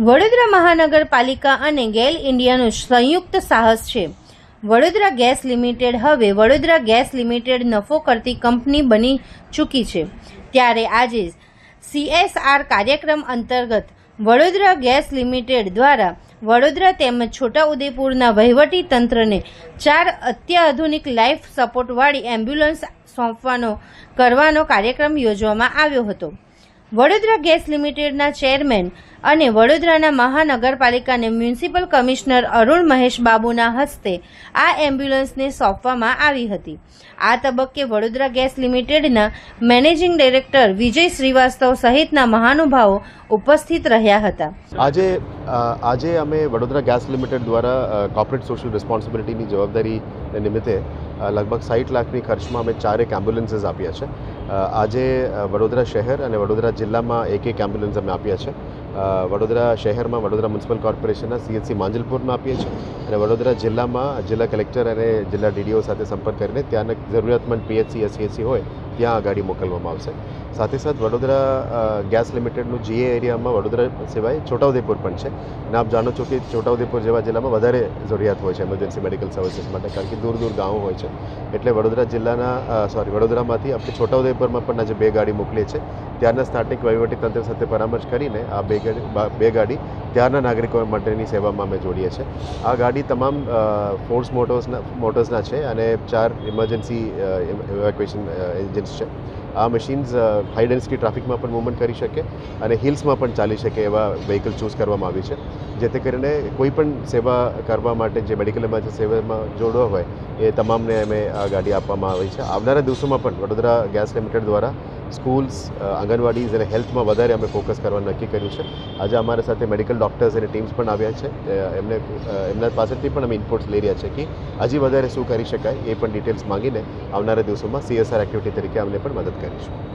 વડોદરા મહાનગરપાલિકા અને ગેલ ઇન્ડિયાનું સંયુક્ત સાહસ છે. વડોદરા ગેસ લિમિટેડ હવે વડોદરા ગેસ લિમિટેડ નફો કરતી કંપની બની ચૂકી છે. ત્યારે આજે CSR કાર્યક્રમ અંતર્ગત વડોદરા ગેસ લિમિટેડ દ્વારા વડોદરા તેમજ છોટાઉદેપુરના વહીવટી તંત્રને 4 અત્યાધુનિક લાઈફ સપોર્ટવાળી એમ્બ્યુલન્સ કરવાનો કાર્યક્રમ યોજવામાં આવ્યો હતો. વડોદરા ગેસ લિમિટેડના ચેરમેન અને વડોદરાના મહાનગરપાલિકાને મ્યુનિસિપલ કમિશનર અરુણ મહેશ બાબુના હસ્તે આ એમ્બ્યુલન્સને સોંપવામાં આવી હતી. આ તબક્કે વડોદરા ગેસ લિમિટેડના મેનેજિંગ ડાયરેક્ટર વિજય શ્રીવાસ્તવ સહિતના મહાનુભાવો ઉપસ્થિત રહ્યા હતા. આજે અમે વડોદરા ગેસ લિમિટેડ દ્વારા કોર્પોરેટ સોશિયલ રિસ્પોન્સિબિલિટીની જવાબદારી નિમિત્તે લગભગ 60 લાખની ખર્ચમાં અમે 4 એમ્બ્યુલન્સીસ આપ્યા છે. આજે વડોદરા શહેર અને વડોદરા જિલ્લામાં એક એમ્બ્યુલન્સ અમે આપ્યા છે. વડોદરા શહેરમાં વડોદરા મ્યુનિસિપલ કોર્પોરેશનના CHC માંજલપુરમાં આપીએ છીએ અને વડોદરા જિલ્લામાં જિલ્લા કલેક્ટર અને જિલ્લા DDO સાથે સંપર્ક કરીને ત્યાંના જરૂરિયાતમંદ PHC या CHC હોય ત્યાં આ ગાડી મોકલવામાં આવશે. સાથે સાથે વડોદરા ગેસ લિમિટેડનું GA એરિયામાં વડોદરા સિવાય છોટાઉદેપુર પણ છે અને આપ જાણો છો કે છોટાઉદેપુર જેવા જિલ્લામાં વધારે જરૂરિયાત હોય છે એમરજન્સી મેડિકલ સર્વિસીસ માટે, કારણ કે દૂર દૂર ગામો હોય છે. એટલે વડોદરા જિલ્લાના વડોદરામાંથી આપણે છોટાઉદેપુરમાં પણ આજે 2 ગાડી મોકલીએ છીએ. ત્યારના સ્થાનિક વહીવટીતંત્ર સાથે પરામર્શ કરીને આ બે ગાડી ત્યારના નાગરિકો માટેની સેવામાં અમે જોડીએ છીએ. આ ગાડી તમામ ફોર્સ મોટર્સના છે અને 4 ઇમરજન્સી ઇવેક્યુએશન એન્જિન્સ છે. આ મશીન્સ હાઈ ડેન્સિટી ટ્રાફિકમાં પણ મૂવમેન્ટ કરી શકે અને હિલ્સમાં પણ ચાલી શકે એવા વ્હીકલ ચૂઝ કરવામાં આવી છે, જેથી કરીને કોઈ પણ સેવા કરવા માટે જે મેડિકલ ઇમરજન્સી સેવામાં જોડવા હોય એ તમામને અમે આ ગાડી આપવામાં આવી છે. આવનારા દિવસોમાં પણ વડોદરા ગેસ લિમિટેડ દ્વારા સ્કૂલ્સ, આંગણવાડીઝ અને હેલ્થમાં વધારે અમે ફોકસ કરવાનું નક્કી કર્યું છે. આજે અમારા સાથે મેડિકલ ડૉક્ટર્સ અને ટીમ્સ પણ આવ્યા છે. એમના પાસેથી પણ અમે ઇનપુટ્સ લઈ રહ્યા છે કે હજી વધારે શું કરી શકાય એ પણ ડિટેલ્સ માંગીને આવનારા દિવસોમાં CSR એક્ટિવિટી તરીકે અમને પણ મદદ કરીશું.